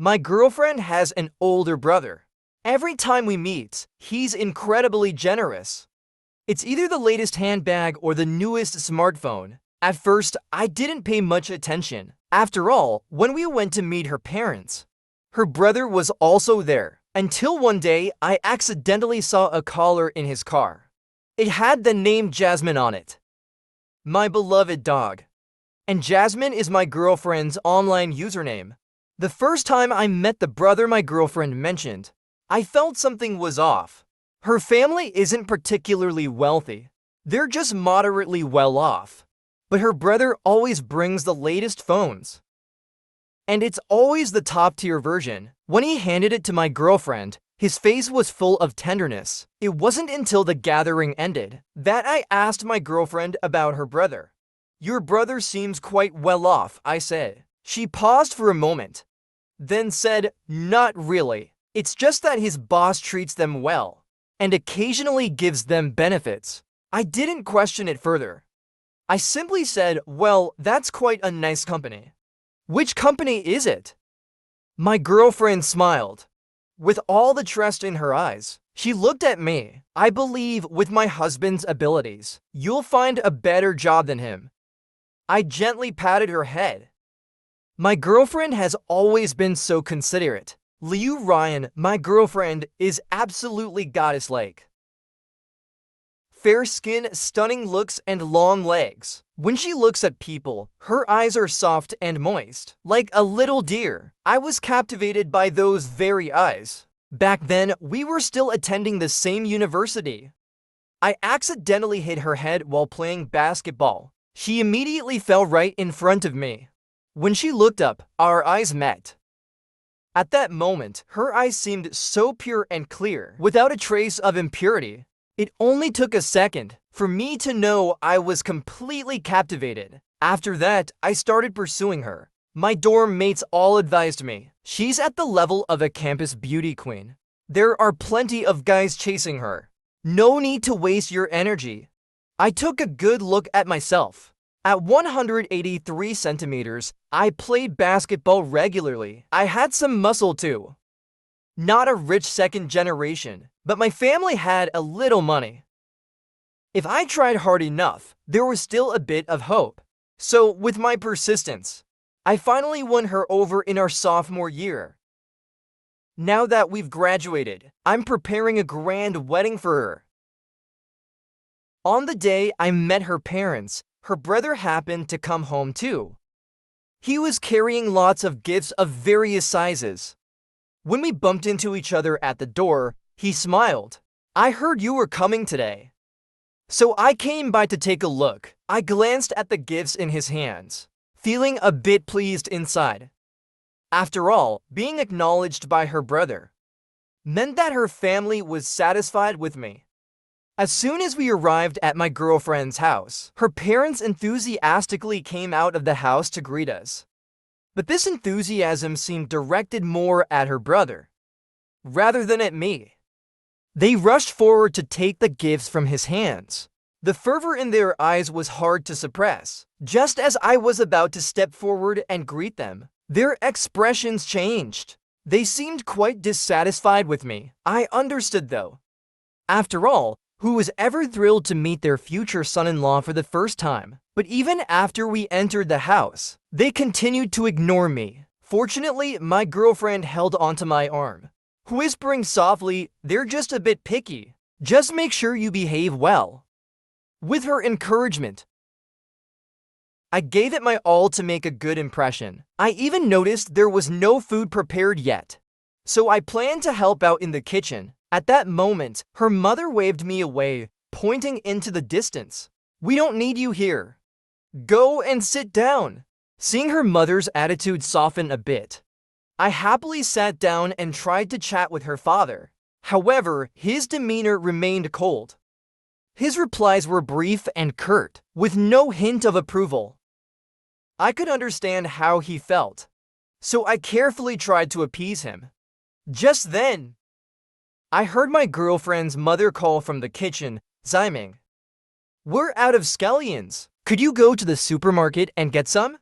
My girlfriend has an older brother. Every time we meet, he's incredibly generous. It's either the latest handbag or the newest smartphone. At first, I didn't pay much attention. After all, when we went to meet her parents, her brother was also there. Until one day, I accidentally saw a collar in his car. It had the name Jasmine on it. My beloved dog. And Jasmine is my girlfriend's online username. The first time I met the brother my girlfriend mentioned, I felt something was off. Her family isn't particularly wealthy. They're just moderately well off. But her brother always brings the latest phones. And it's always the top-tier version. When he handed it to my girlfriend, his face was full of tenderness. It wasn't until the gathering ended that I asked my girlfriend about her brother. "Your brother seems quite well off," I said. She paused for a moment, then said, "Not really. It's just that his boss treats them well and occasionally gives them benefits." I didn't question it further. I simply said, "Well, that's quite a nice company." "Which company is it?" My girlfriend smiled. With all the trust in her eyes, she looked at me. "I believe with my husband's abilities, you'll find a better job than him." I gently patted her head. My girlfriend has always been so considerate. Liu Ryan, my girlfriend, is absolutely goddess-like. Fair skin, stunning looks, and long legs. When she looks at people, her eyes are soft and moist, like a little deer. I was captivated by those very eyes. Back then, we were still attending the same university. I accidentally hit her head while playing basketball. She immediately fell right in front of me. When she looked up, our eyes met. At that moment, her eyes seemed so pure and clear, without a trace of impurity. It only took a second for me to know I was completely captivated. After that, I started pursuing her. My dorm mates all advised me, "She's at the level of a campus beauty queen. There are plenty of guys chasing her. No need to waste your energy." I took a good look at myself. At 183 centimeters, I played basketball regularly. I had some muscle too. Not a rich second generation, but my family had a little money. If I tried hard enough, there was still a bit of hope. So, with my persistence, I finally won her over in our sophomore year. Now that we've graduated, I'm preparing a grand wedding for her. On the day I met her parents, her brother happened to come home too. He was carrying lots of gifts of various sizes. When we bumped into each other at the door, he smiled. "I heard you were coming today, so I came by to take a look." I glanced at the gifts in his hands, feeling a bit pleased inside. After all, being acknowledged by her brother meant that her family was satisfied with me. As soon as we arrived at my girlfriend's house, her parents enthusiastically came out of the house to greet us. But this enthusiasm seemed directed more at her brother, rather than at me. They rushed forward to take the gifts from his hands. The fervor in their eyes was hard to suppress. Just as I was about to step forward and greet them, their expressions changed. They seemed quite dissatisfied with me. I understood though. After all, who was ever thrilled to meet their future son-in-law for the first time? But even after we entered the house, they continued to ignore me. Fortunately, my girlfriend held onto my arm, whispering softly, "They're just a bit picky. Just make sure you behave well." With her encouragement, I gave it my all to make a good impression. I even noticed there was no food prepared yet, so I planned to help out in the kitchen. At that moment, her mother waved me away, pointing into the distance. "We don't need you here. Go and sit down." Seeing her mother's attitude soften a bit, I happily sat down and tried to chat with her father. However, his demeanor remained cold. His replies were brief and curt, with no hint of approval. I could understand how he felt, so I carefully tried to appease him. Just then, I heard my girlfriend's mother call from the kitchen, "Ziming, we're out of scallions. Could you go to the supermarket and get some?"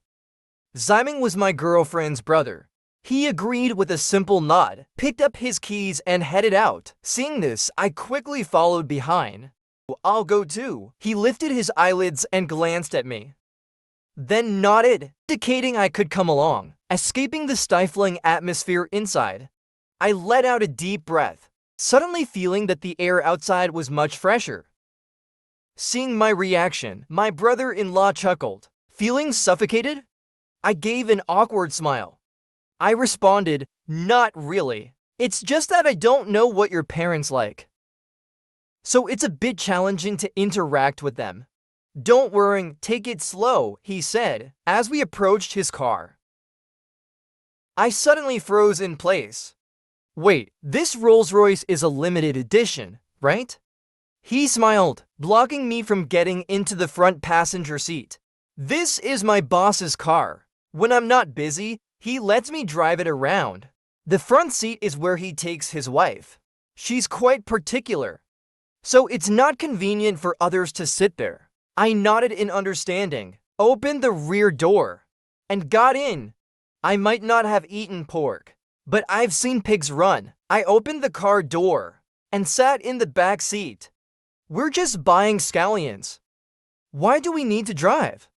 Ziming was my girlfriend's brother. He agreed with a simple nod, picked up his keys, and headed out. Seeing this, I quickly followed behind. "I'll go too." He lifted his eyelids and glanced at me, then nodded, indicating I could come along. Escaping the stifling atmosphere inside, I let out a deep breath, suddenly feeling that the air outside was much fresher. Seeing my reaction, my brother-in-law chuckled. "Feeling suffocated?" I gave an awkward smile. I responded, "Not really. It's just that I don't know what your parents like, so it's a bit challenging to interact with them." "Don't worry, take it slow," he said, as we approached his car. I suddenly froze in place. "Wait, this Rolls-Royce is a limited edition, right?" He smiled, blocking me from getting into the front passenger seat. "This is my boss's car. When I'm not busy, he lets me drive it around. The front seat is where he takes his wife. She's quite particular, so it's not convenient for others to sit there." I nodded in understanding, opened the rear door, and got in. I might not have eaten pork, but I've seen pigs run. I opened the car door and sat in the back seat. "We're just buying scallions. Why do we need to drive?"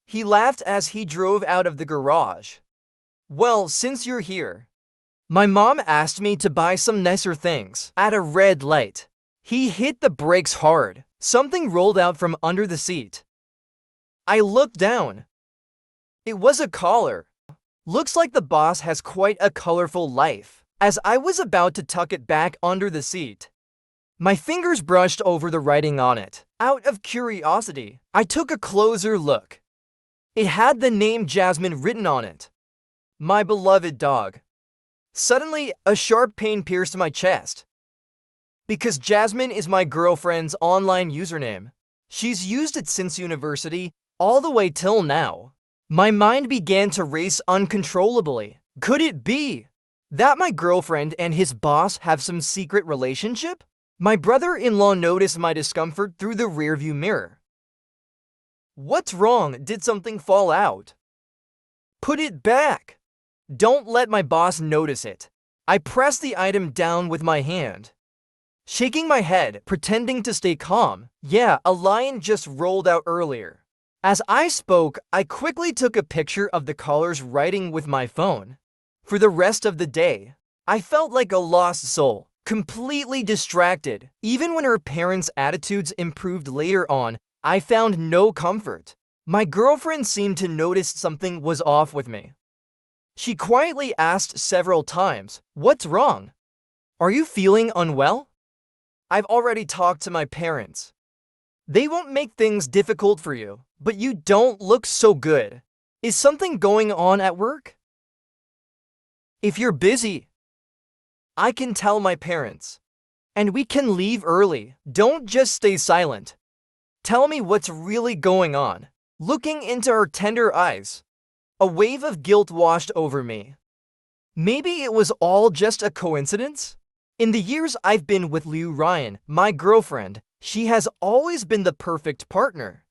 He laughed as he drove out of the garage. "Well, since you're here, my mom asked me to buy some nicer things." At a red light, he hit the brakes hard. Something rolled out from under the seat. I looked down. It was a collar. "Looks like the boss has quite a colorful life." As I was about to tuck it back under the seat, my fingers brushed over the writing on it. Out of curiosity, I took a closer look. It had the name Jasmine written on it. My beloved dog. Suddenly, a sharp pain pierced my chest. Because Jasmine is my girlfriend's online username. She's used it since university, all the way till now. My mind began to race uncontrollably. Could it be that my girlfriend and his boss have some secret relationship? My brother-in-law noticed my discomfort through the rearview mirror. "What's wrong? Did something fall out?" "Put it back. Don't let my boss notice it." I pressed the item down with my hand, shaking my head, pretending to stay calm. "Yeah, a lion just rolled out earlier." As I spoke, I quickly took a picture of the collar's writing with my phone. For the rest of the day, I felt like a lost soul, completely distracted. Even when her parents' attitudes improved later on, I found no comfort. My girlfriend seemed to notice something was off with me. She quietly asked several times, "What's wrong? Are you feeling unwell?" "I've already talked to my parents. They won't make things difficult for you, but you don't look so good. Is something going on at work?" "If you're busy, I can tell my parents, and we can leave early. Don't just stay silent. Tell me what's really going on." Looking into her tender eyes, a wave of guilt washed over me. Maybe it was all just a coincidence? In the years I've been with Liu Ryan, my girlfriend, she has always been the perfect partner.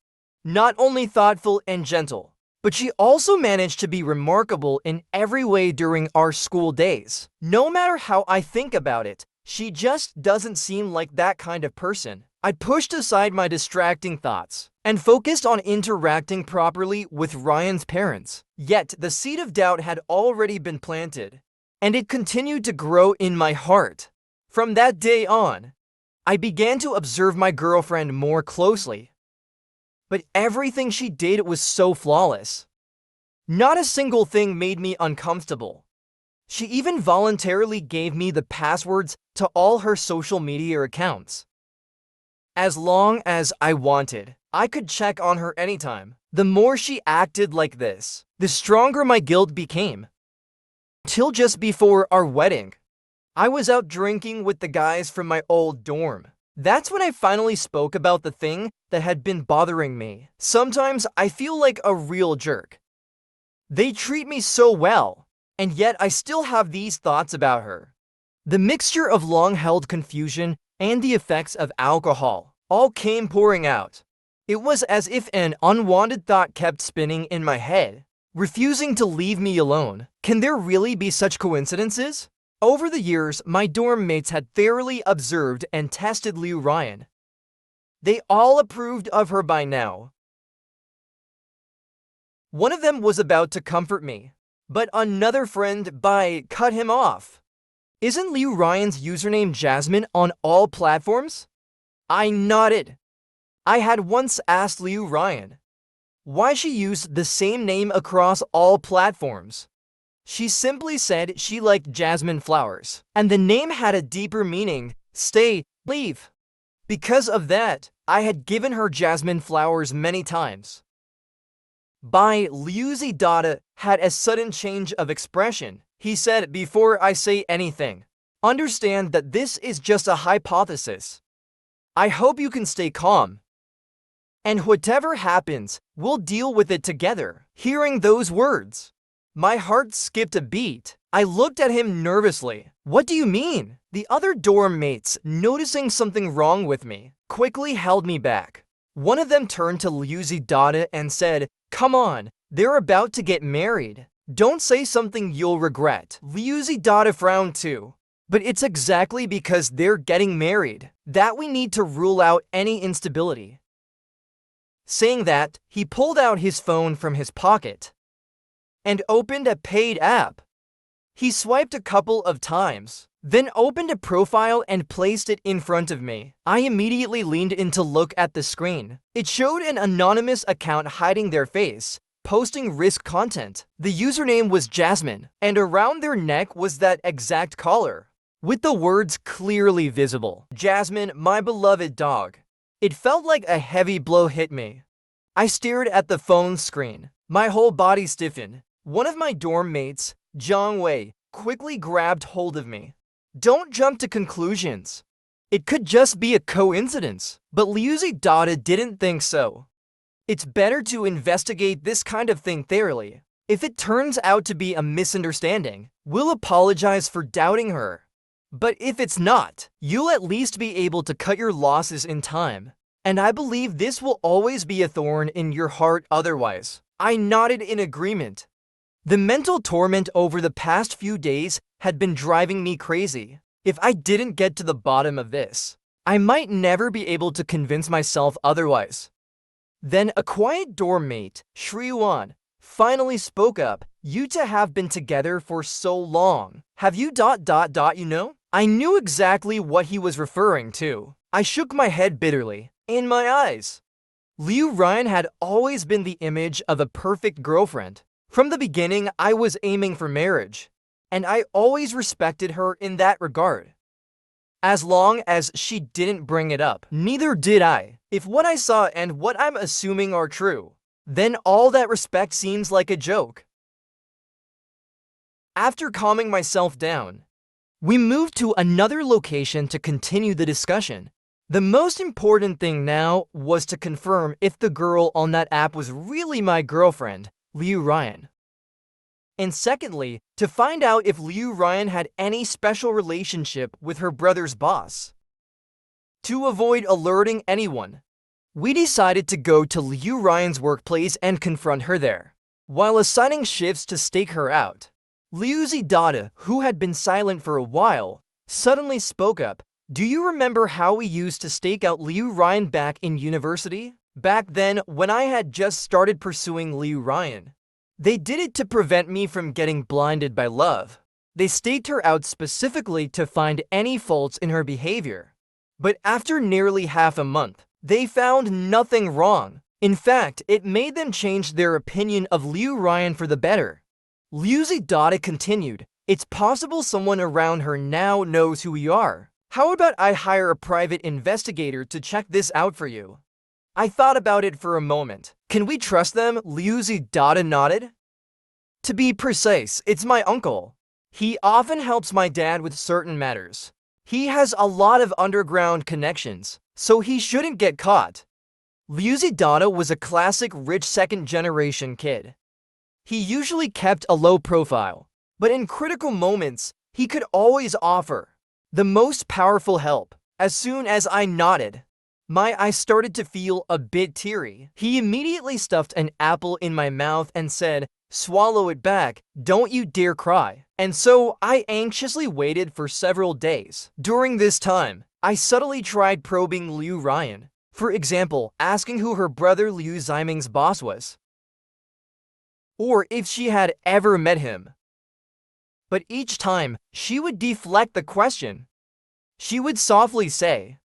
Not only thoughtful and gentle, but she also managed to be remarkable in every way during our school days. No matter how I think about it, she just doesn't seem like that kind of person. I pushed aside my distracting thoughts and focused on interacting properly with Ryan's parents. Yet the seed of doubt had already been planted, and it continued to grow in my heart. From that day on, I began to observe my girlfriend more closely. But everything she did was so flawless. Not a single thing made me uncomfortable. She even voluntarily gave me the passwords to all her social media accounts. As long as I wanted, I could check on her anytime. The more she acted like this, the stronger my guilt became. Till just before our wedding, I was out drinking with the guys from my old dorm. That's when I finally spoke about the thing that had been bothering me. Sometimes I feel like a real jerk. They treat me so well, and yet I still have these thoughts about her. The mixture of long-held confusion and the effects of alcohol all came pouring out. It was as if an unwanted thought kept spinning in my head. refusing to leave me alone. Can there really be such coincidences? Over the years, my dorm mates had thoroughly observed and tested Liu Ryan. They all approved of her by now. One of them was about to comfort me, but another friend cut him off. Isn't Liu Ryan's username Jasmine on all platforms? I nodded. I had once asked Liu Ryan why she used the same name across all platforms. She simply said she liked jasmine flowers, and the name had a deeper meaning: stay, leave. Because of that, I had given her jasmine flowers many times. Liu's Dada had a sudden change of expression. He said, "Before I say anything, understand that this is just a hypothesis. I hope you can stay calm. And whatever happens, we'll deal with it together." Hearing those words, my heart skipped a beat. I looked at him nervously. What do you mean? The other dorm mates, noticing something wrong with me, quickly held me back. One of them turned to Liu's Dada and said, "Come on, they're about to get married. Don't say something you'll regret." Liu's Dada frowned too. But it's exactly because they're getting married that we need to rule out any instability. Saying that, he pulled out his phone from his pocket and opened a paid app. He swiped a couple of times, then opened a profile and placed it in front of me. I immediately leaned in to look at the screen. It showed an anonymous account hiding their face, posting risk content. The username was Jasmine, and around their neck was that exact collar, with the words clearly visible. "Jasmine, my beloved dog." It felt like a heavy blow hit me. I stared at the phone screen. My whole body stiffened. One of my dorm mates, Zhang Wei, quickly grabbed hold of me. "Don't jump to conclusions. It could just be a coincidence." But Liu's Dada didn't think so. It's better to investigate this kind of thing thoroughly. If it turns out to be a misunderstanding, we'll apologize for doubting her. But if it's not, you'll at least be able to cut your losses in time. And I believe this will always be a thorn in your heart otherwise. I nodded in agreement. The mental torment over the past few days had been driving me crazy. If I didn't get to the bottom of this, I might never be able to convince myself otherwise. Then a quiet dorm mate, Shri Yuan, finally spoke up. "You two have been together for so long. Have you ... you know?" I knew exactly what he was referring to. I shook my head bitterly. In my eyes, Liu Ryan had always been the image of a perfect girlfriend. From the beginning, I was aiming for marriage, and I always respected her in that regard. As long as she didn't bring it up, neither did I. If what I saw and what I'm assuming are true, then all that respect seems like a joke. After calming myself down, we moved to another location to continue the discussion. The most important thing now was to confirm if the girl on that app was really my girlfriend, Liu Ryan. And secondly, to find out if Liu Ryan had any special relationship with her brother's boss. To avoid alerting anyone, we decided to go to Liu Ryan's workplace and confront her there. While assigning shifts to stake her out, Liu's Dada, who had been silent for a while, suddenly spoke up. "Do you remember how we used to stake out Liu Ryan back in university? Back then, when I had just started pursuing Liu Ryan, they did it to prevent me from getting blinded by love. They staked her out specifically to find any faults in her behavior. But after nearly half a month, they found nothing wrong. In fact, it made them change their opinion of Liu Ryan for the better." Liu's Dada continued, "It's possible someone around her now knows who we are. How about I hire a private investigator to check this out for you?" I thought about it for a moment. "Can we trust them?" Liu's Dada nodded. "To be precise, it's my uncle. He often helps my dad with certain matters. He has a lot of underground connections, so he shouldn't get caught." Liu's Dada was a classic rich second-generation kid. He usually kept a low profile, but in critical moments, he could always offer the most powerful help. As soon as I nodded, my eyes started to feel a bit teary. He immediately stuffed an apple in my mouth and said, Swallow it back, don't you dare cry. And so I anxiously waited for several days. During this time, I subtly tried probing Liu Ryan. For example, asking who her brother Liu Ziming's boss was, or if she had ever met him. But each time, she would deflect the question. She would softly say,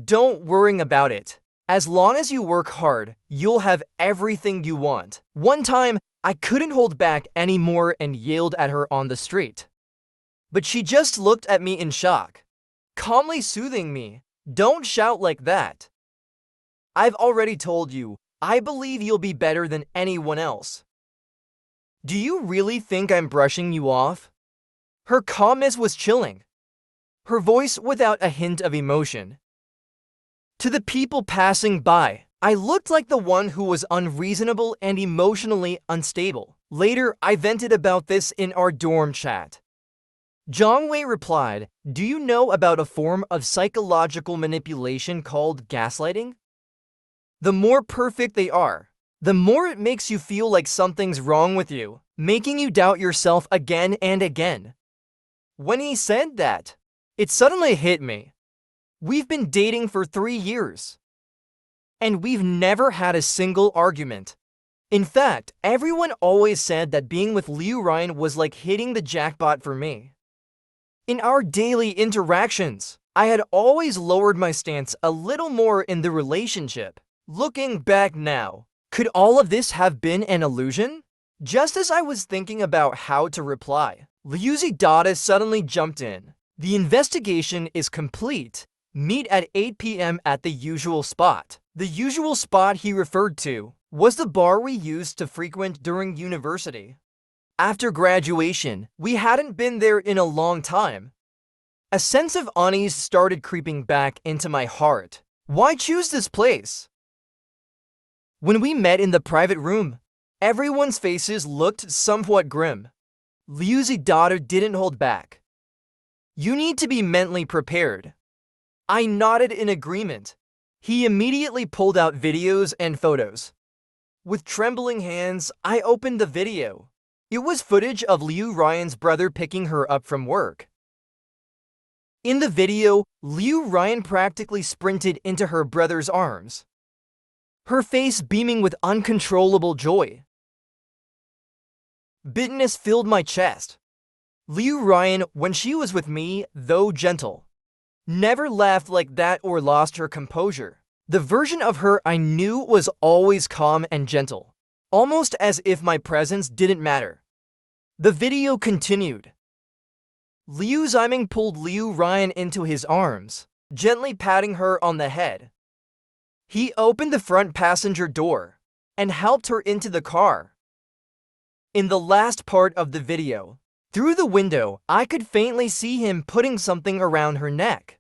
"Don't worry about it. As long as you work hard, you'll have everything you want." One time, I couldn't hold back anymore and yelled at her on the street. But she just looked at me in shock, calmly soothing me. "Don't shout like that. I've already told you, I believe you'll be better than anyone else. Do you really think I'm brushing you off?" Her calmness was chilling, her voice without a hint of emotion. To the people passing by, I looked like the one who was unreasonable and emotionally unstable. Later, I vented about this in our dorm chat. Zhang Wei replied, "Do you know about a form of psychological manipulation called gaslighting? The more perfect they are, the more it makes you feel like something's wrong with you, making you doubt yourself again and again." When he said that, it suddenly hit me. We've been dating for 3 years, and we've never had a single argument. In fact, everyone always said that being with Liu Ryan was like hitting the jackpot for me. In our daily interactions, I had always lowered my stance a little more in the relationship. Looking back now, could all of this have been an illusion? Just as I was thinking about how to reply, Liu Zidada suddenly jumped in. "The investigation is complete. Meet at 8 p.m. at the usual spot." The usual spot he referred to was the bar we used to frequent during university. After graduation, we hadn't been there in a long time. A sense of unease started creeping back into my heart. Why choose this place? When we met in the private room, everyone's faces looked somewhat grim. Liu Zidada didn't hold back. "You need to be mentally prepared." I nodded in agreement. He immediately pulled out videos and photos. With trembling hands, I opened the video. It was footage of Liu Ryan's brother picking her up from work. In the video, Liu Ryan practically sprinted into her brother's arms, her face beaming with uncontrollable joy. Bitterness filled my chest. Liu Ryan, when she was with me, though gentle, never laughed like that or lost her composure. The version of her I knew was always calm and gentle, almost as if my presence didn't matter. The video continued. Liu Ziming pulled Liu Ryan into his arms, gently patting her on the head. He opened the front passenger door and helped her into the car. In the last part of the video, through the window, I could faintly see him putting something around her neck.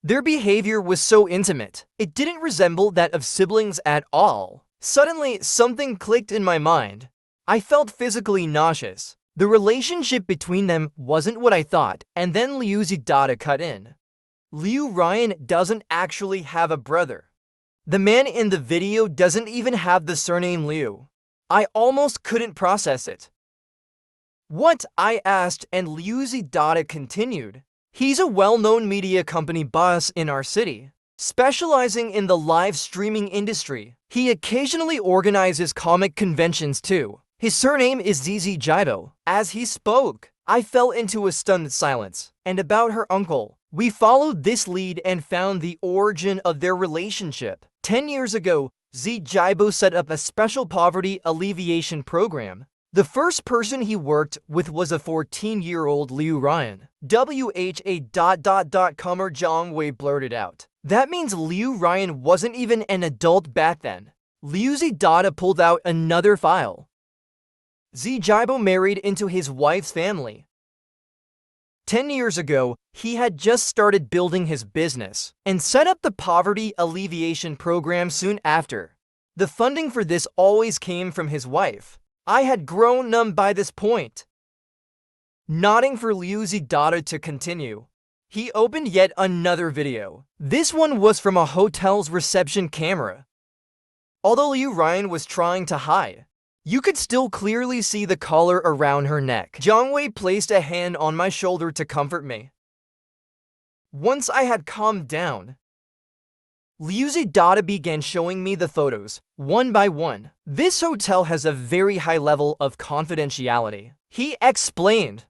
Their behavior was so intimate, it didn't resemble that of siblings at all. Suddenly, something clicked in my mind. I felt physically nauseous. The relationship between them wasn't what I thought, and then Liu Zidada cut in. Liu Ryan doesn't actually have a brother. The man in the video doesn't even have the surname Liu. I almost couldn't process it. "What?" I asked, and Liu Zidada continued. "He's a well-known media company boss in our city, specializing in the live streaming industry. He occasionally organizes comic conventions too. His surname is ZZ Jibo." As he spoke, I fell into a stunned silence. And about her uncle, we followed this lead and found the origin of their relationship. 10 years ago, Z Jibo set up a special poverty alleviation program. The first person he worked with was a 14-year-old Liu Ryan. Comer Zhang Wei blurted out. That means Liu Ryan wasn't even an adult back then. Liu Zidada pulled out another file. Z Jibo married into his wife's family. 10 years ago, he had just started building his business and set up the poverty alleviation program soon after. The funding for this always came from his wife. I had grown numb by this point. Nodding for Liu Zidada to continue, he opened yet another video. This one was from a hotel's reception camera. Although Liu Ryan was trying to hide, You could still clearly see the collar around her neck. Jiang Wei placed a hand on my shoulder to comfort me. Once I had calmed down, Liu Dada began showing me the photos, one by one. This hotel has a very high level of confidentiality, he explained.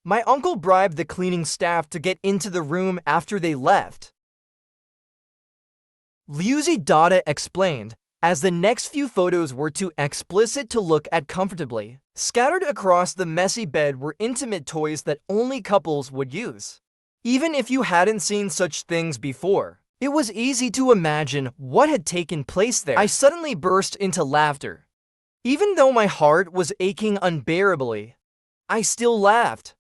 My uncle bribed the cleaning staff to get into the room after they left. Liu Dada explained, as the next few photos were too explicit to look at comfortably. Scattered across the messy bed were intimate toys that only couples would use. Even if you hadn't seen such things before, it was easy to imagine what had taken place there. I suddenly burst into laughter. Even though my heart was aching unbearably, I still laughed.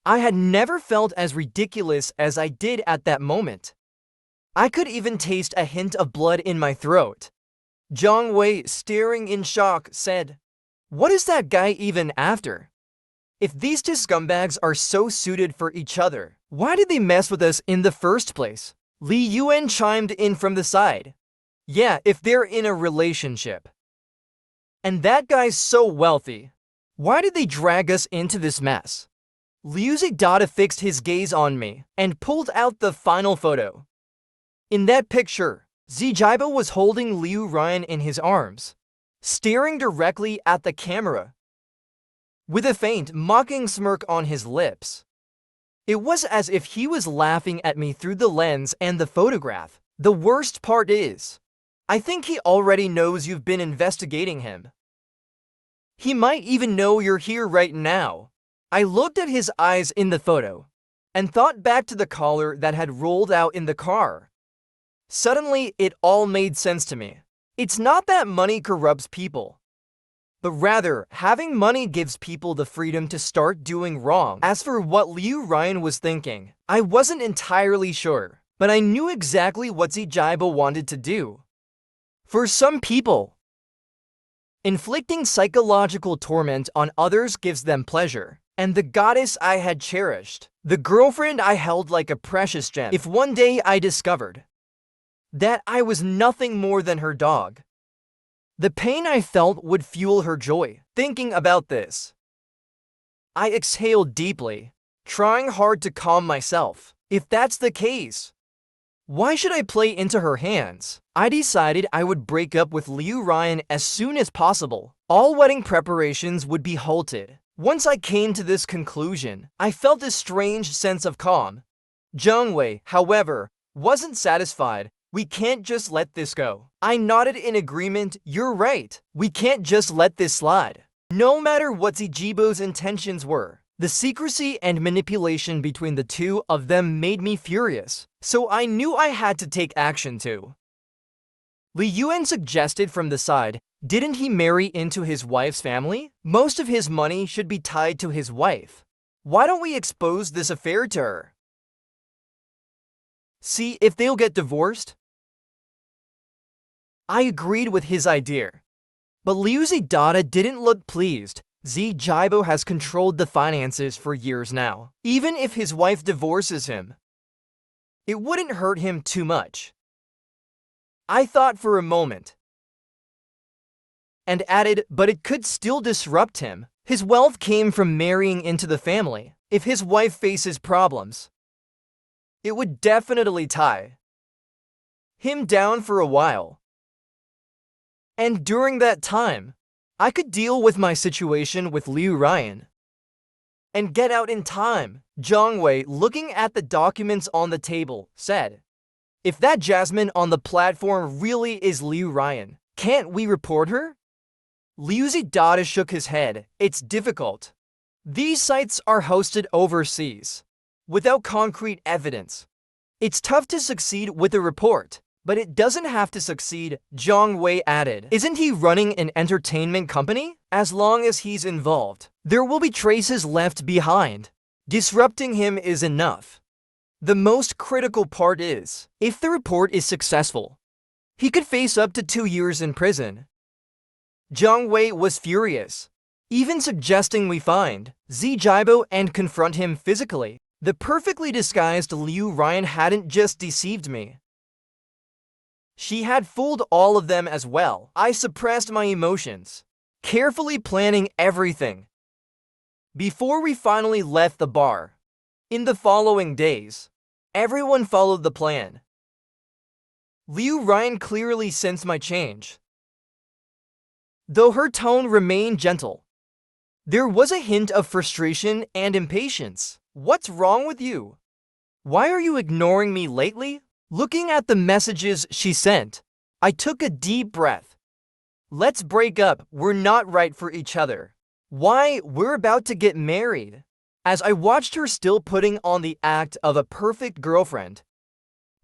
I had never felt as ridiculous as I did at that moment. I could even taste a hint of blood in my throat. Jiang Wei, staring in shock, said, "What is that guy even after? If these two scumbags are so suited for each other, why did they mess with us in the first place?" Li Yuan chimed in from the side. "Yeah, if they're in a relationship. And that guy's so wealthy. Why did they drag us into this mess?" Liu Dada fixed his gaze on me and pulled out the final photo. In that picture, Zijibo was holding Liu Ryan in his arms, staring directly at the camera, with a faint, mocking smirk on his lips. It was as if he was laughing at me through the lens and the photograph. The worst part is, I think he already knows you've been investigating him. He might even know you're here right now. I looked at his eyes in the photo and thought back to the collar that had rolled out in the car. Suddenly, it all made sense to me. It's not that money corrupts people, but rather, having money gives people the freedom to start doing wrong. As for what Liu Ryan was thinking, I wasn't entirely sure, but I knew exactly what Zijibo wanted to do. For some people, inflicting psychological torment on others gives them pleasure. And the goddess I had cherished, the girlfriend I held like a precious gem, if one day I discovered that I was nothing more than her dog, the pain I felt would fuel her joy. Thinking about this, I exhaled deeply, trying hard to calm myself. If that's the case, why should I play into her hands? I decided I would break up with Liu Ryan as soon as possible. All wedding preparations would be halted. Once I came to this conclusion, I felt a strange sense of calm. Jiang Wei, however, wasn't satisfied. "We can't just let this go." I nodded in agreement. "You're right. We can't just let this slide." No matter what Zijibo's intentions were, the secrecy and manipulation between the two of them made me furious, so I knew I had to take action too. Li Yuan suggested from the side, "Didn't he marry into his wife's family? Most of his money should be tied to his wife. Why don't we expose this affair to her? See if they'll get divorced?" I agreed with his idea, but Liu Dada didn't look pleased. Zijibo has controlled the finances for years now. Even if his wife divorces him, it wouldn't hurt him too much. I thought for a moment and added, but it could still disrupt him. His wealth came from marrying into the family. If his wife faces problems, it would definitely tie him down for a while. And during that time, I could deal with my situation with Liu Ryan and get out in time. Jiang Wei, looking at the documents on the table, said, "If that Jasmine on the platform really is Liu Ryan, can't we report her?" Liu Dada shook his head. "It's difficult. These sites are hosted overseas, without concrete evidence. It's tough to succeed with a report. But it doesn't have to succeed," Jiang Wei added. "Isn't he running an entertainment company? As long as he's involved, there will be traces left behind. Disrupting him is enough. The most critical part is, if the report is successful, he could face up to 2 years in prison." Jiang Wei was furious, even suggesting we find Zijibo and confront him physically. The perfectly disguised Liu Ryan hadn't just deceived me. She had fooled all of them as well. I suppressed my emotions, carefully planning everything. Before we finally left the bar, in the following days, everyone followed the plan. Liu Ryan clearly sensed my change. Though her tone remained gentle, there was a hint of frustration and impatience. What's wrong with you? Why are you ignoring me lately? Looking at the messages she sent, I took a deep breath. Let's break up, we're not right for each other. Why, we're about to get married. As I watched her still putting on the act of a perfect girlfriend,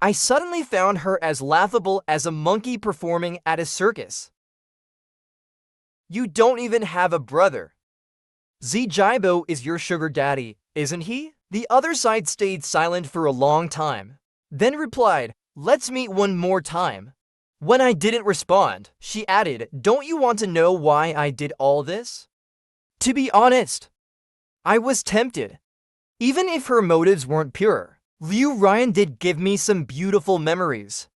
I suddenly found her as laughable as a monkey performing at a circus. You don't even have a brother. Zijibo is your sugar daddy, isn't he? The other side stayed silent for a long time, then replied, let's meet one more time. When I didn't respond, she added, don't you want to know why I did all this? To be honest, I was tempted. Even if her motives weren't pure, Liu Ryan did give me some beautiful memories.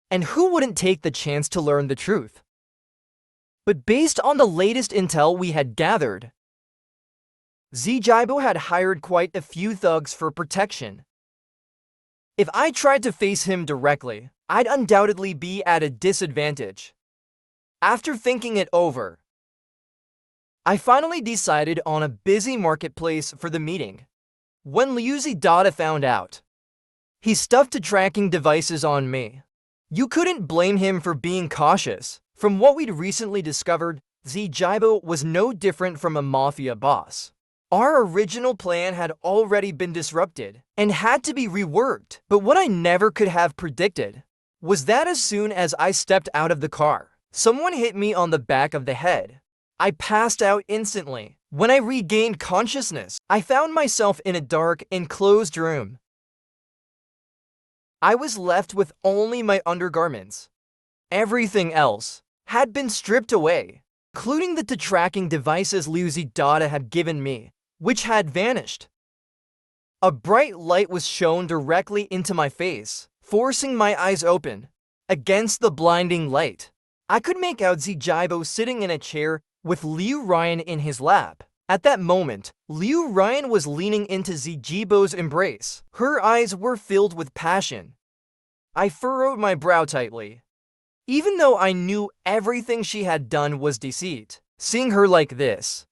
And who wouldn't take the chance to learn the truth? But based on the latest intel we had gathered, Zijibo had hired quite a few thugs for protection. If I tried to face him directly, I'd undoubtedly be at a disadvantage. After thinking it over, I finally decided on a busy marketplace for the meeting. When Liuzi Dada found out, he stuffed the tracking devices on me. You couldn't blame him for being cautious. From what we'd recently discovered, Zijibo was no different from a mafia boss. Our original plan had already been disrupted and had to be reworked. But what I never could have predicted was that as soon as I stepped out of the car, someone hit me on the back of the head. I passed out instantly. When I regained consciousness, I found myself in a dark, enclosed room. I was left with only my undergarments. Everything else had been stripped away, including the tracking devices Liuzi Dada had given me, which had vanished. A bright light was shone directly into my face, forcing my eyes open. Against the blinding light, I could make out Zijibo sitting in a chair with Liu Ryan in his lap. At that moment, Liu Ryan was leaning into Zijibo's embrace. Her eyes were filled with passion. I furrowed my brow tightly. Even though I knew everything she had done was deceit, seeing her like this,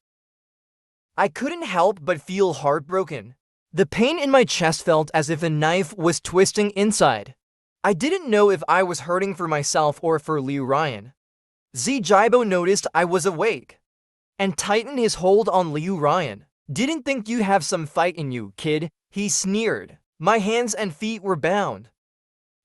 I couldn't help but feel heartbroken. The pain in my chest felt as if a knife was twisting inside. I didn't know if I was hurting for myself or for Liu Ryan. Zijibo noticed I was awake and tightened his hold on Liu Ryan. Didn't think you'd have some fight in you, kid, he sneered. My hands and feet were bound.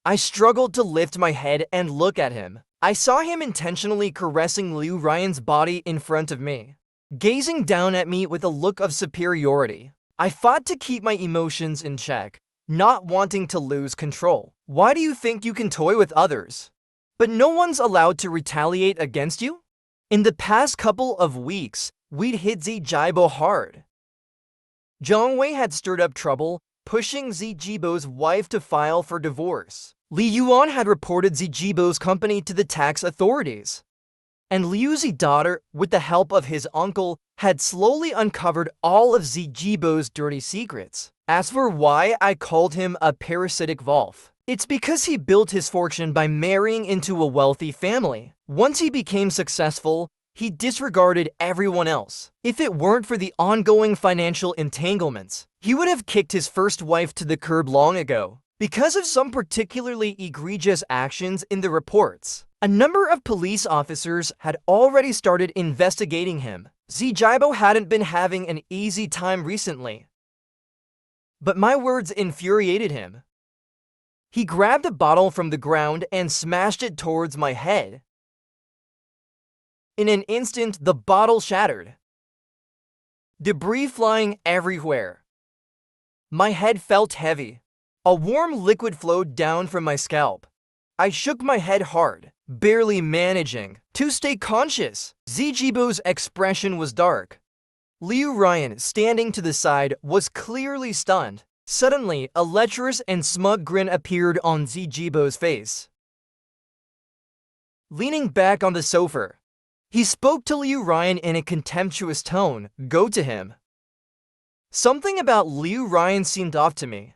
I struggled to lift my head and look at him. I saw him intentionally caressing Liu Ryan's body in front of me, gazing down at me with a look of superiority. I fought to keep my emotions in check, not wanting to lose control. Why do you think you can toy with others, but no one's allowed to retaliate against you? In the past couple of weeks, we'd hit Zijibo hard. Zhang Wei had stirred up trouble, pushing Zijibo's wife to file for divorce. Li Yuan had reported Zijibo's company to the tax authorities. And Liuzi Dada, with the help of his uncle, had slowly uncovered all of Zijibo's dirty secrets. As for why I called him a parasitic Wolf, it's because he built his fortune by marrying into a wealthy family. Once he became successful, he disregarded everyone else. If it weren't for the ongoing financial entanglements, he would have kicked his first wife to the curb long ago. Because of some particularly egregious actions in the reports, a number of police officers had already started investigating him. Zijibo hadn't been having an easy time recently, but my words infuriated him. He grabbed a bottle from the ground and smashed it towards my head. In an instant, the bottle shattered, debris flying everywhere. My head felt heavy. A warm liquid flowed down from my scalp. I shook my head hard, barely managing to stay conscious. Zijibo's expression was dark. Liu Ryan, standing to the side, was clearly stunned. Suddenly, a lecherous and smug grin appeared on Zijibo's face. leaning back on the sofa. He spoke to Liu Ryan in a contemptuous tone. Go to him. Something about Liu Ryan seemed off to me.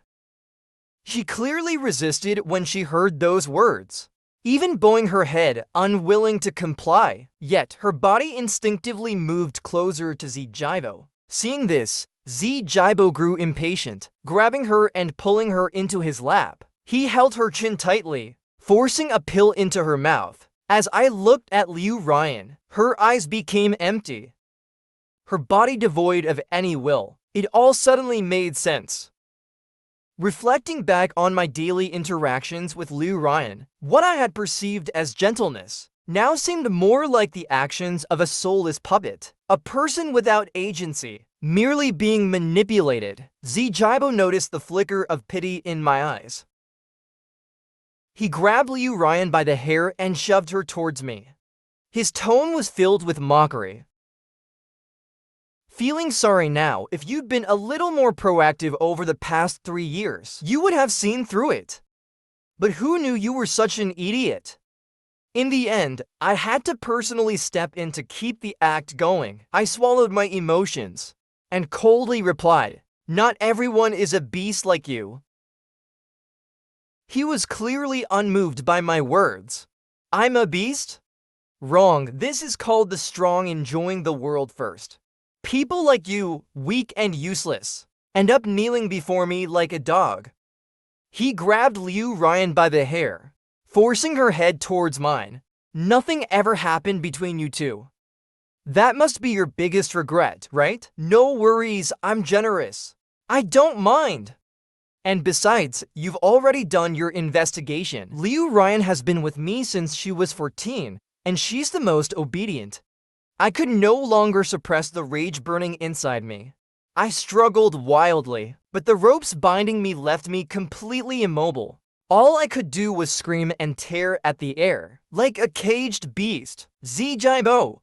She clearly resisted when she heard those words, even bowing her head, unwilling to comply. Yet her body instinctively moved closer to Zijibo. Seeing this, Zijibo grew impatient, grabbing her and pulling her into his lap. He held her chin tightly, forcing a pill into her mouth. As I looked at Liu Ryan, her eyes became empty, her body devoid of any will. It all suddenly made sense. Reflecting back on my daily interactions with Liu Ryan, what I had perceived as gentleness now seemed more like the actions of a soulless puppet, a person without agency, merely being manipulated. Zijibo noticed the flicker of pity in my eyes. He grabbed Liu Ryan by the hair and shoved her towards me. His tone was filled with mockery. Feeling sorry now, if you'd been a little more proactive over the past 3 years, you would have seen through it. But who knew you were such an idiot? In the end, I had to personally step in to keep the act going. I swallowed my emotions and coldly replied, "Not everyone is a beast like you." He was clearly unmoved by my words. I'm a beast? Wrong. This is called the strong enjoying the world first. People like you, weak and useless, end up kneeling before me like a dog. He grabbed Liu Ryan by the hair, forcing her head towards mine. Nothing ever happened between you two. That must be your biggest regret, right? No worries, I'm generous. I don't mind. And besides, you've already done your investigation. Liu Ryan has been with me since she was 14, and she's the most obedient. I could no longer suppress the rage burning inside me. I struggled wildly, but the ropes binding me left me completely immobile. All I could do was scream and tear at the air, like a caged beast. Zijibo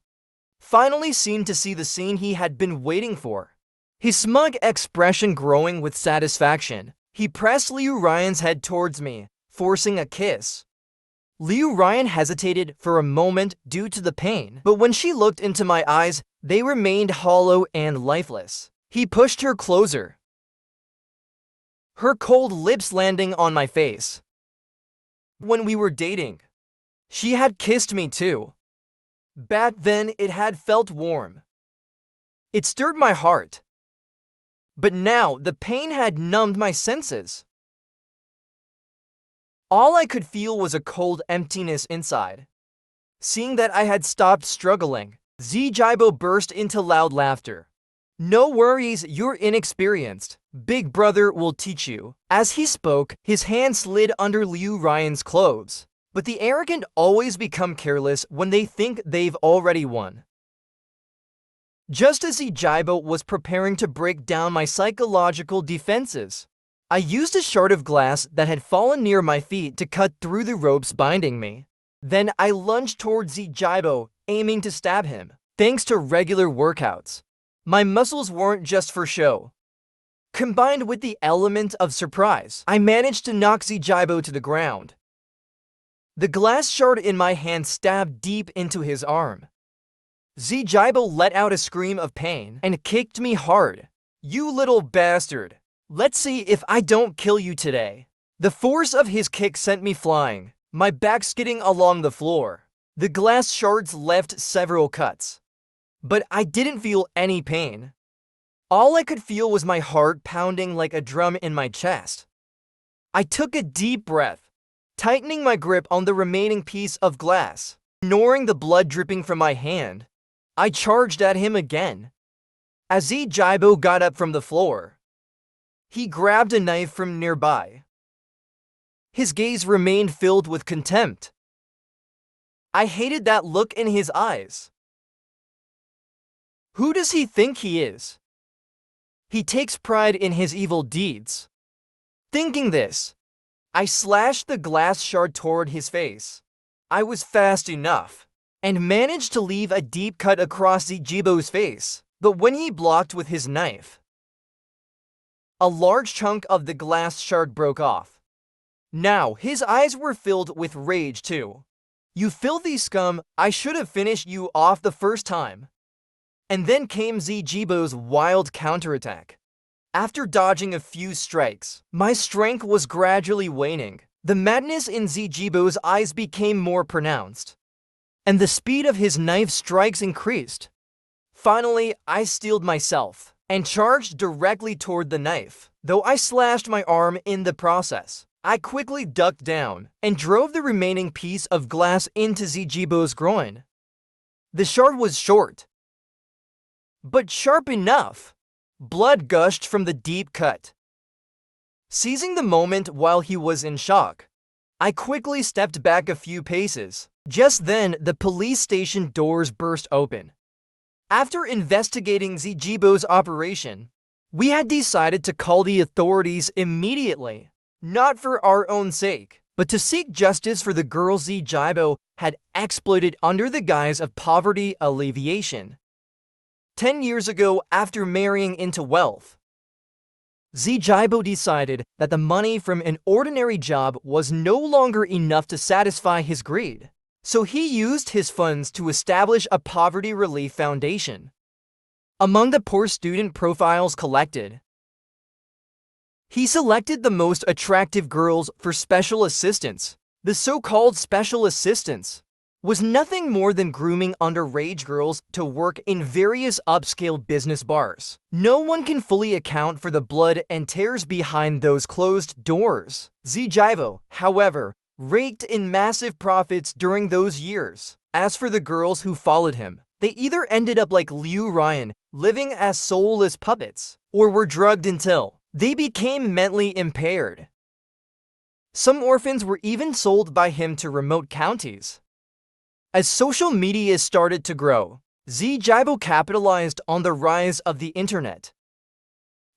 finally seemed to see the scene he had been waiting for. His smug expression growing with satisfaction, he pressed Liu Ryan's head towards me, forcing a kiss. Liu Ryan hesitated for a moment due to the pain, but when she looked into my eyes, they remained hollow and lifeless. He pushed her closer, her cold lips landing on my face. When we were dating, she had kissed me too. Back then, it had felt warm. It stirred my heart. But now, the pain had numbed my senses. All I could feel was a cold emptiness inside. Seeing that I had stopped struggling, Zijibo burst into loud laughter. No worries, you're inexperienced. Big brother will teach you. As he spoke, his hand slid under Liu Ryan's clothes. But the arrogant always become careless when they think they've already won. Just as Zijibo was preparing to break down my psychological defenses, I used a shard of glass that had fallen near my feet to cut through the ropes binding me. Then I lunged towards Zijibo, aiming to stab him. Thanks to regular workouts, my muscles weren't just for show. Combined with the element of surprise, I managed to knock Zijibo to the ground. The glass shard in my hand stabbed deep into his arm. Zijibo let out a scream of pain and kicked me hard. You little bastard. Let's see if I don't kill you today. The force of his kick sent me flying, my back skidding along the floor. The glass shards left several cuts, but I didn't feel any pain. All I could feel was my heart pounding like a drum in my chest. I took a deep breath, tightening my grip on the remaining piece of glass. Ignoring the blood dripping from my hand, I charged at him again. As Zijibo got up from the floor, he grabbed a knife from nearby. His gaze remained filled with contempt. I hated that look in his eyes. Who does he think he is? He takes pride in his evil deeds. Thinking this, I slashed the glass shard toward his face. I was fast enough and managed to leave a deep cut across Zijibo's face, but when he blocked with his knife, a large chunk of the glass shard broke off. Now, his eyes were filled with rage too. "You filthy scum, I should have finished you off the first time." And then came Zijibo's wild counterattack. After dodging a few strikes, my strength was gradually waning. The madness in Zijibo's eyes became more pronounced, and the speed of his knife strikes increased. Finally, I steeled myself and charged directly toward the knife. Though I slashed my arm in the process, I quickly ducked down and drove the remaining piece of glass into Zijibo's groin. The shard was short, but sharp enough. Blood gushed from the deep cut. Seizing the moment while he was in shock, I quickly stepped back a few paces. Just then, the police station doors burst open. After investigating Zijibo's operation, we had decided to call the authorities immediately, not for our own sake, but to seek justice for the girl Zijibo had exploited under the guise of poverty alleviation. 10 years ago, after marrying into wealth, Zijibo decided that the money from an ordinary job was no longer enough to satisfy his greed. So he used his funds to establish a poverty relief foundation. Among the poor student profiles collected, he selected the most attractive girls for special assistance. The so-called special assistance was nothing more than grooming underage girls to work in various upscale business bars. No one can fully account for the blood and tears behind those closed doors. Zijibo, however, raked in massive profits during those years. As for the girls who followed him, they either ended up like Liu Ryan, living as soulless puppets, or were drugged until they became mentally impaired. Some orphans were even sold by him to remote counties. As social media started to grow, Zijibo capitalized on the rise of the internet.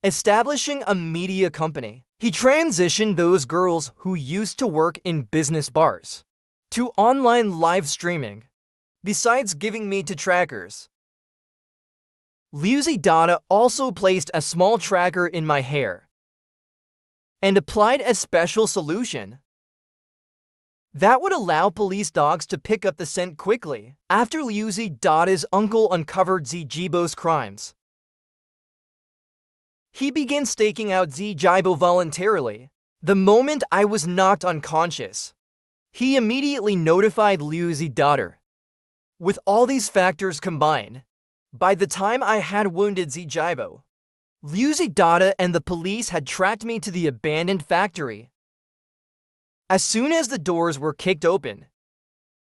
Establishing a media company, he transitioned those girls who used to work in business bars to online live streaming, besides giving me to trackers. Liu Zidata also placed a small tracker in my hair and applied a special solution that would allow police dogs to pick up the scent quickly. After Liu Zidata's uncle uncovered Zijibo's crimes, he began staking out Zijibo voluntarily. The moment I was knocked unconscious, he immediately notified Liu Zidata. With all these factors combined, by the time I had wounded Zijibo, Liu Zidata and the police had tracked me to the abandoned factory. As soon as the doors were kicked open,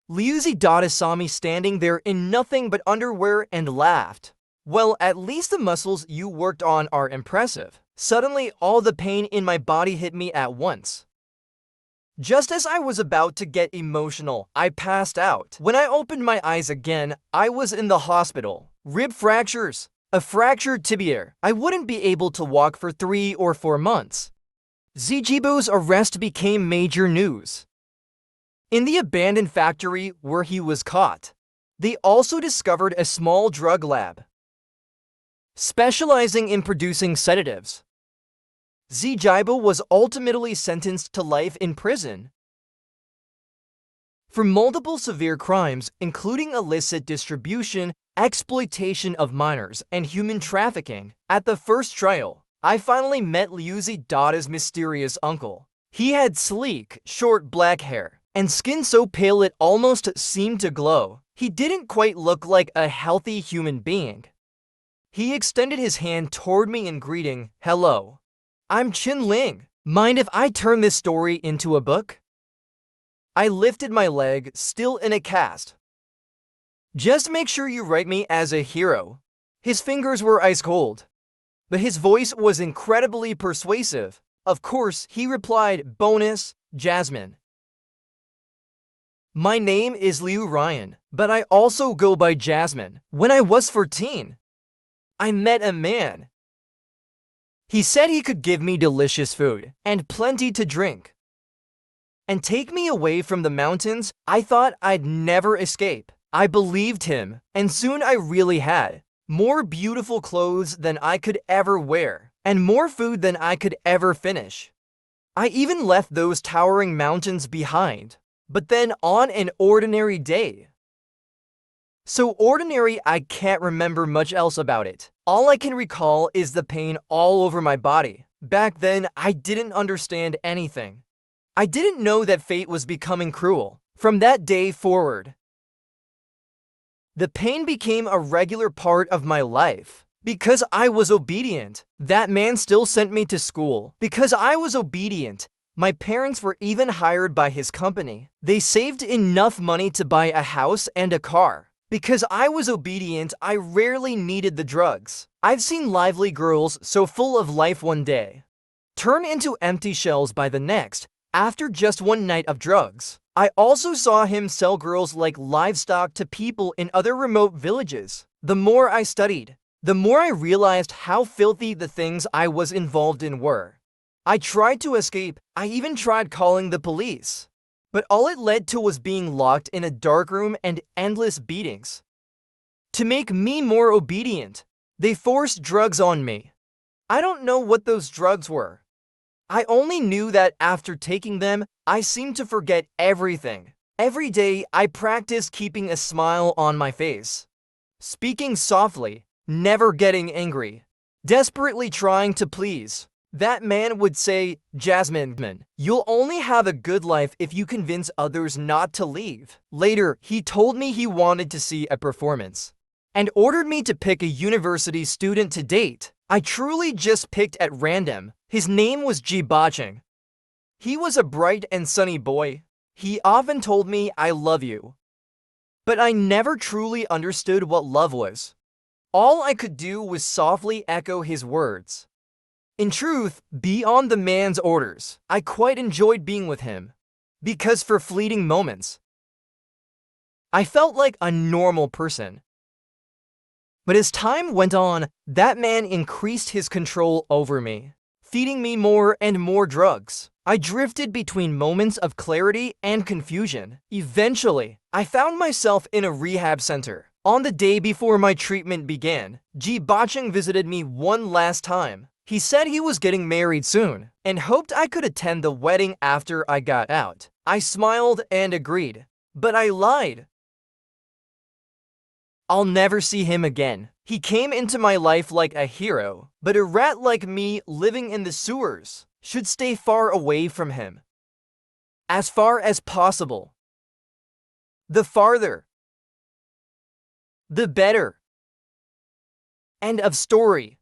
Liu Zidata saw me standing there in nothing but underwear and laughed. "Well, at least the muscles you worked on are impressive." Suddenly, all the pain in my body hit me at once. Just as I was about to get emotional, I passed out. When I opened my eyes again, I was in the hospital. Rib fractures, a fractured tibia. I wouldn't be able to walk for 3 or 4 months. Zijibo's arrest became major news. In the abandoned factory where he was caught, they also discovered a small drug lab specializing in producing sedatives. Zijibo was ultimately sentenced to life in prison for multiple severe crimes, including illicit distribution, exploitation of minors, and human trafficking. At the first trial, I finally met Liu Zidata's mysterious uncle. He had sleek, short black hair and skin so pale it almost seemed to glow. He didn't quite look like a healthy human being. He extended his hand toward me in greeting. "Hello, I'm Qin Ling. Mind if I turn this story into a book?" I lifted my leg, still in a cast. "Just make sure you write me as a hero." His fingers were ice cold, but his voice was incredibly persuasive. Of course, he replied, "Bonus, Jasmine. My name is Liu Ryan, but I also go by Jasmine. When I was 14, I met a man. He said he could give me delicious food and plenty to drink and take me away from the mountains. I thought I'd never escape. I believed him, and soon I really had more beautiful clothes than I could ever wear and more food than I could ever finish. I even left those towering mountains behind. but then on an ordinary day. So ordinary, I can't remember much else about it. All I can recall is the pain all over my body. Back then, I didn't understand anything. I didn't know that fate was becoming cruel. From that day forward, the pain became a regular part of my life. Because I was obedient, that man still sent me to school. Because I was obedient, my parents were even hired by his company. They saved enough money to buy a house and a car. Because I was obedient, I rarely needed the drugs. I've seen lively girls so full of life one day turn into empty shells by the next after just one night of drugs. I also saw him sell girls like livestock to people in other remote villages. The more I studied, the more I realized how filthy the things I was involved in were. I tried to escape. I even tried calling the police. But all it led to was being locked in a dark room and endless beatings. To make me more obedient, they forced drugs on me. I don't know what those drugs were. I only knew that after taking them, I seemed to forget everything. Every day, I practiced keeping a smile on my face, speaking softly, never getting angry, desperately trying to please. That man would say, "Jasmine, you'll only have a good life if you convince others not to leave." Later, he told me he wanted to see a performance and ordered me to pick a university student to date. I truly just picked at random. His name was Ji-Bacheng. He was a bright and sunny boy. He often told me, "I love you." But I never truly understood what love was. All I could do was softly echo his words. In truth, beyond the man's orders, I quite enjoyed being with him. Because for fleeting moments, I felt like a normal person. But as time went on, that man increased his control over me, feeding me more and more drugs. I drifted between moments of clarity and confusion. Eventually, I found myself in a rehab center. On the day before my treatment began, Ji-Bacheng visited me one last time. He said he was getting married soon and hoped I could attend the wedding after I got out. I smiled and agreed, but I lied. I'll never see him again. He came into my life like a hero, but a rat like me living in the sewers should stay far away from him. As far as possible. The farther, the better. End of story.